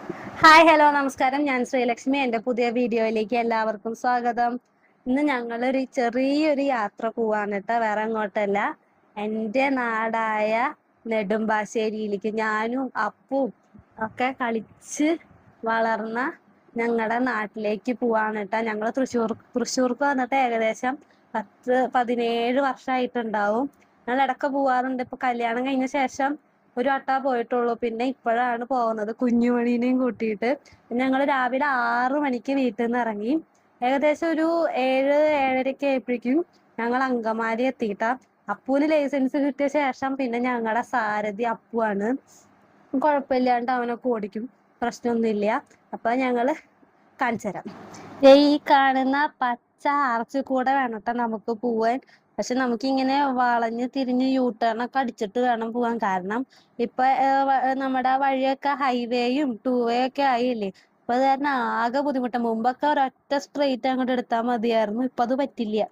Hi hello നമസ്കാരം. ഞാൻ ശ്രീലക്ഷ്മി. എൻ്റെ പുതിയ വീഡിയോയിലേക്ക് എല്ലാവർക്കും സ്വാഗതം. ഇന്ന് ഞങ്ങളൊരു ചെറിയൊരു യാത്ര പോവാണ് കേട്ടോ, വേറെ അങ്ങോട്ടല്ല. എൻ്റെ നാടായ നെടുമ്പാശ്ശേരിയിലേക്ക് ഞാനും അപ്പും ഒക്കെ കളിച്ച് വളർന്ന ഞങ്ങളുടെ നാട്ടിലേക്ക് പോവാണ് കേട്ടോ. ഞങ്ങൾ തൃശ്ശൂർക്ക് വന്നിട്ട് ഏകദേശം 17 വർഷമായിട്ടുണ്ടാവും. ഞങ്ങൾ ഇടയ്ക്ക് പോവാറുണ്ട്. ഇപ്പൊ കല്യാണം കഴിഞ്ഞ ശേഷം ഒരു വട്ടാ പോയിട്ടുള്ളൂ. പിന്നെ ഇപ്പോഴാണ് പോകുന്നത് കുഞ്ഞുമണീനെയും കൂട്ടിയിട്ട്. ഞങ്ങൾ രാവിലെ 6 മണിക്ക് വീട്ടിൽ നിന്ന് ഇറങ്ങി. ഏകദേശം ഒരു 7-7:30 ആയപ്പോഴേക്കും ഞങ്ങൾ അങ്കമാലി എത്തിയിട്ടാ. അപ്പൂന് ലൈസൻസ് കിട്ടിയ ശേഷം പിന്നെ ഞങ്ങളുടെ സാരഥി അപ്പുവാണ്. കുഴപ്പമില്ലാണ്ട് അവനൊക്കെ ഓടിക്കും, പ്രശ്നമൊന്നുമില്ല. അപ്പൊ ഞങ്ങള് കാണിച്ചു തരാം. ഈ കാണുന്ന പച്ച ആർച്ച് കൂടെ വേണം ട്ടോ നമുക്ക് പോവാൻ. പക്ഷെ നമുക്കിങ്ങനെ വളഞ്ഞ് തിരിഞ്ഞ് യൂട്ടേൺ ഒക്കെ അടിച്ചിട്ട് വേണം പോവാൻ. കാരണം ഇപ്പൊ നമ്മുടെ വഴിയൊക്കെ ഹൈവേയും 2 വേ ഒക്കെ ആയില്ലേ. അപ്പൊ അത് കാരണം ആകെ ബുദ്ധിമുട്ടാണ്. മുമ്പൊക്കെ ഒരൊറ്റ സ്ട്രെയിറ്റ് അങ്ങോട്ട് എടുത്താൽ മതിയായിരുന്നു. ഇപ്പൊ അത് പറ്റില്ല.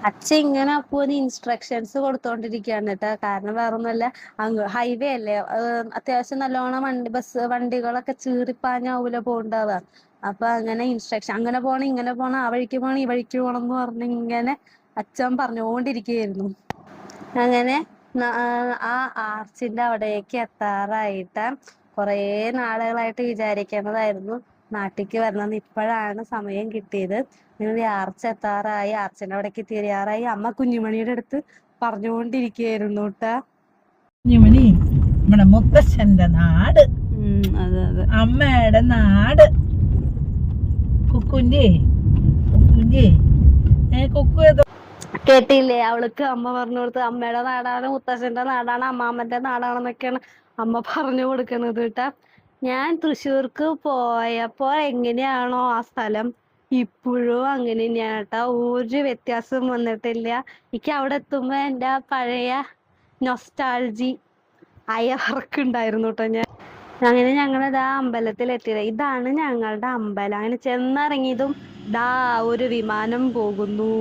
അച്ഛൻ ഇങ്ങനെ അപ്പൂന് ഇൻസ്ട്രക്ഷൻസ് കൊടുത്തോണ്ടിരിക്കുകയാണ് കേട്ടോ. കാരണം വേറൊന്നുമല്ല, ഹൈവേ അല്ലേ, അത്യാവശ്യം നല്ലോണം വണ്ടികളൊക്കെ ചീറിപ്പാഞ്ഞാവൂല പോണ്ടാവുക. അപ്പൊ അങ്ങനെ ഇൻസ്ട്രക്ഷൻ, അങ്ങനെ പോണം ഇങ്ങനെ പോണം, ആ വഴിക്ക് പോണം ഈ വഴിക്ക് പോണം എന്ന് പറഞ്ഞ് ഇങ്ങനെ അച്ഛൻ പറഞ്ഞുകൊണ്ടിരിക്കുകയായിരുന്നു. അങ്ങനെ ആ ആർച്ചിന്റെ അവിടേക്ക് എത്താറായിട്ട് കുറേ നാളുകളായിട്ട് വിചാരിക്കേണ്ടതായിരുന്നു നാട്ടിലേക്ക് വരണമെന്ന്. ഇപ്പോഴാണ് സമയം കിട്ടിയത്. നിങ്ങൾ ഈ ആർച്ച് എത്താറായി, ആർച്ചിന്റെ അവിടേക്ക് തിരിയാറായി. അമ്മ കുഞ്ഞുമണിയുടെ അടുത്ത് പറഞ്ഞുകൊണ്ടിരിക്കുകയായിരുന്നു കേട്ടാ. കുഞ്ഞുമണി നമ്മുടെ മുത്തശ്ശന്റെ നാട്, അതെ അതെ, അമ്മയുടെ നാട്. കുക്കുന്റെ കുക്കു കേട്ടില്ലേ? അവൾക്ക് അമ്മ പറഞ്ഞു കൊടുത്ത് അമ്മയുടെ നാടാണ്, മുത്തശ്ശന്റെ നാടാണ്, അമ്മാമ്മന്റെ നാടാണെന്നൊക്കെയാണ് അമ്മ പറഞ്ഞു കൊടുക്കണത് കേട്ടാ. ഞാൻ തൃശ്ശൂർക്ക് പോയപ്പോ എങ്ങനെയാണോ ആ സ്ഥലം, ഇപ്പോഴും അങ്ങനെ തന്നെയാണ് കേട്ടാ. ഒരു വ്യത്യാസം വന്നിട്ടില്ല. എനിക്ക് അവിടെ എത്തുമ്പോ എൻ്റെ പഴയ നൊസ്റ്റാൾജി അയവർക്കുണ്ടായിരുന്നു കേട്ടോ. അങ്ങനെ ഞങ്ങളിതാ അമ്പലത്തിലെത്തിയത്. ഇതാണ് ഞങ്ങളുടെ അമ്പലം. അങ്ങനെ ചെന്നിറങ്ങിയതും ദാ ഒരു വിമാനം പോകുന്നു.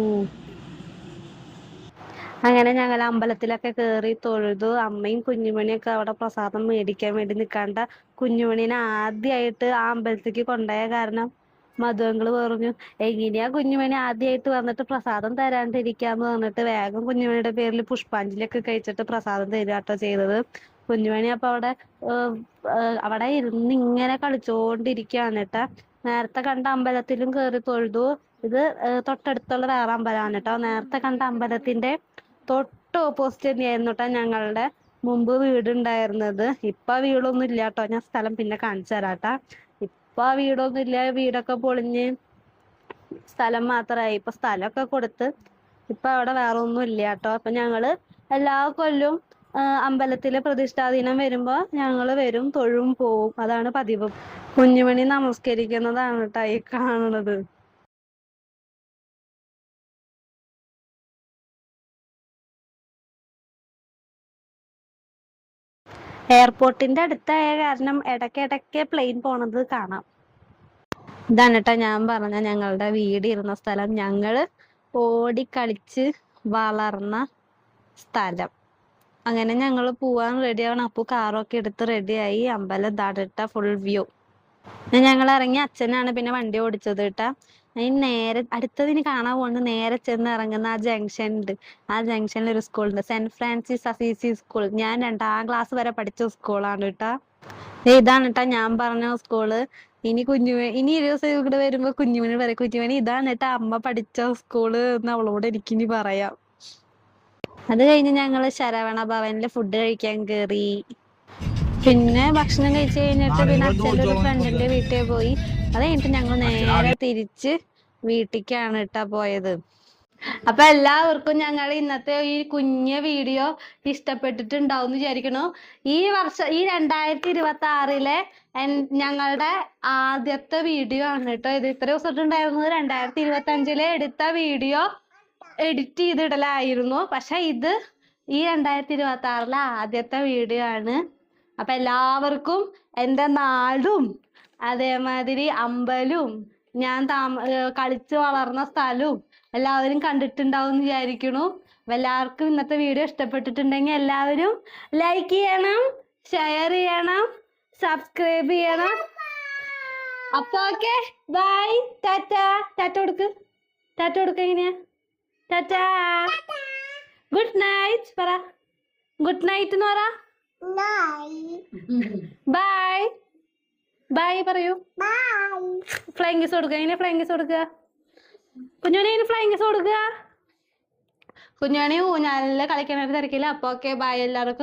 അങ്ങനെ ഞങ്ങൾ അമ്പലത്തിലൊക്കെ കയറി തൊഴുതു. അമ്മയും കുഞ്ഞുമണിയൊക്കെ അവിടെ പ്രസാദം മേടിക്കാൻ വേണ്ടി നിൽക്കാണ്ട. കുഞ്ഞുമണീനെ ആദ്യമായിട്ട് ആ അമ്പലത്തേക്ക് കൊണ്ടുപോയ കാരണം മധുവങ്ങള് പറഞ്ഞു, എങ്ങനെയാ കുഞ്ഞുമണി ആദ്യമായിട്ട് വന്നിട്ട് പ്രസാദം തരാണ്ടിരിക്കാന്ന് പറഞ്ഞിട്ട് വേഗം കുഞ്ഞുമണിയുടെ പേരിൽ പുഷ്പാഞ്ജലിയൊക്കെ കഴിച്ചിട്ട് പ്രസാദം തരുകട്ടോ ചെയ്തത്. കുഞ്ഞുമണി അപ്പൊ അവിടെ ഇരുന്ന് ഇങ്ങനെ കളിച്ചോണ്ടിരിക്കുകയാണ് കേട്ടാ. നേരത്തെ കണ്ട അമ്പലത്തിലും കയറി തൊഴുതു. ഇത് തൊട്ടടുത്തുള്ള വേറെ അമ്പലമാണ് കേട്ടോ. നേരത്തെ കണ്ട അമ്പലത്തിന്റെ തൊട്ട് ഓപ്പോസിറ്റ് തന്നെയായിരുന്നു കേട്ടോ ഞങ്ങളുടെ മുമ്പ് വീടുണ്ടായിരുന്നത്. ഇപ്പൊ വീടൊന്നും ഇല്ല കേട്ടോ. ഞാൻ സ്ഥലം പിന്നെ കാണിച്ചു തരാട്ടാ. ഇപ്പൊ വീടൊന്നും ഇല്ല, വീടൊക്കെ പൊളിഞ്ഞ് സ്ഥലം മാത്രമായി. ഇപ്പൊ സ്ഥലമൊക്കെ കൊടുത്ത് ഇപ്പൊ അവിടെ വേറെ ഒന്നും ഇല്ല കേട്ടോ. അപ്പൊ ഞങ്ങള് എല്ലാ കൊല്ലവും അമ്പലത്തിലെ പ്രതിഷ്ഠാ ദിനം വരുമ്പോ ഞങ്ങള് വരും, തൊഴും പോവും. അതാണ് പതിവ്. കുഞ്ഞുമണി നമസ്കരിക്കുന്നതാണ് കേട്ടോ ഈ കാണുന്നത്. എയർപോർട്ടിന്റെ അടുത്തായ കാരണം ഇടയ്ക്കിടയ്ക്ക് പ്ലെയിൻ പോണത് കാണാം. ഇതാണ് കേട്ടോ ഞാൻ പറഞ്ഞ ഞങ്ങളുടെ വീട് ഇരുന്ന സ്ഥലം, ഞങ്ങള് ഓടിക്കളിച്ച് വളർന്ന സ്ഥലം. അങ്ങനെ ഞങ്ങൾ പോവാൻ റെഡിയാണ്. അപ്പൊ കാറൊക്കെ എടുത്ത് റെഡിയായി. അമ്പലം ഇതാടിട്ട ഫുൾ വ്യൂ. ഞങ്ങൾ ഇറങ്ങി. അച്ഛനാണ് പിന്നെ വണ്ടി ഓടിച്ചത് കേട്ടാ. നേരെ അടുത്തതിന് കാണാൻ പോകുന്നത്, നേരെ ചെന്ന് ഇറങ്ങുന്ന ആ ജംഗ്ഷൻ ഉണ്ട്. ആ ജംഗ്ഷനിൽ ഒരു സ്കൂളുണ്ട്, സെന്റ് ഫ്രാൻസിസ് അസീസി സ്കൂൾ. ഞാൻ 2ാം ക്ലാസ് വരെ പഠിച്ച സ്കൂളാണ് കേട്ടാ. ഇതാണ് കേട്ടാ ഞാൻ പറഞ്ഞ സ്കൂള്. ഇനി ഒരു ദിവസം ഇവിടെ വരുമ്പോ കുഞ്ഞുമണി പറയും, കുഞ്ഞുമണി ഇതാണ് കേട്ടാ അമ്മ പഠിച്ച സ്കൂള് എന്ന് അവളോട് എനിക്കിനി പറയാം. അത് കഴിഞ്ഞ് ഞങ്ങള് ശരവണ ഭവനില് ഫുഡ് കഴിക്കാൻ കയറി. പിന്നെ ഭക്ഷണം കഴിച്ചു കഴിഞ്ഞിട്ട് പിന്നെ അച്ഛൻ്റെ ഒരു ഫ്രണ്ടിന്റെ വീട്ടിൽ പോയി. അത് കഴിഞ്ഞിട്ട് ഞങ്ങൾ നേരെ തിരിച്ച് വീട്ടിലേക്കാണ് കേട്ടാ പോയത്. അപ്പൊ എല്ലാവർക്കും ഞങ്ങൾ ഇന്നത്തെ ഈ കുഞ്ഞ വീഡിയോ ഇഷ്ടപ്പെട്ടിട്ടുണ്ടാവും എന്ന് വിചാരിക്കണു. ഈ 2026-ലെ ഞങ്ങളുടെ ആദ്യത്തെ വീഡിയോ ആണ് കേട്ടോ ഇത്. ഇത്ര ദിവസം ഉണ്ടായിരുന്നത് 2025-ലെ എടുത്ത വീഡിയോ എഡിറ്റ് ചെയ്തിടലായിരുന്നു. പക്ഷെ ഇത് ഈ 2026-ലെ ആദ്യത്തെ വീഡിയോ ആണ്. അപ്പൊ എല്ലാവർക്കും എൻ്റെ നാടും അതേമാതിരി അമ്പലവും ഞാൻ കളിച്ച് വളർന്ന സ്ഥലവും എല്ലാവരും കണ്ടിട്ടുണ്ടാവും എന്ന് വിചാരിക്കണു. എല്ലാവർക്കും ഇന്നത്തെ വീഡിയോ ഇഷ്ടപ്പെട്ടിട്ടുണ്ടെങ്കിൽ എല്ലാവരും ലൈക്ക് ചെയ്യണം, ഷെയർ ചെയ്യണം, സബ്സ്ക്രൈബ് ചെയ്യണം. അപ്പൊ ഓക്കെ ബൈ ടാറ്റ. ടാറ്റ കൊടുക്ക്. ടാറ്റ കൊടുക്ക എങ്ങനെയാ? ടാറ്റ. ഗുഡ് നൈറ്റ് പറ. ഗുഡ് നൈറ്റ് എന്ന് പറ. ബൈ ബൈ പറയൂ. ഫ്ലൈങ് കിസ് കൊടുക്കുക. എങ്ങനെ ഫ്ലൈങ് കിസ് കൊടുക്കുക? കുഞ്ഞുമണി ഫ്ലൈങ് കിസ് കൊടുക്കുക. കുഞ്ഞുമണി ഊഞ്ഞാലില് കളിക്കണ തിരക്കില്ല. അപ്പൊ ഓക്കെ ബൈ എല്ലാവർക്കും.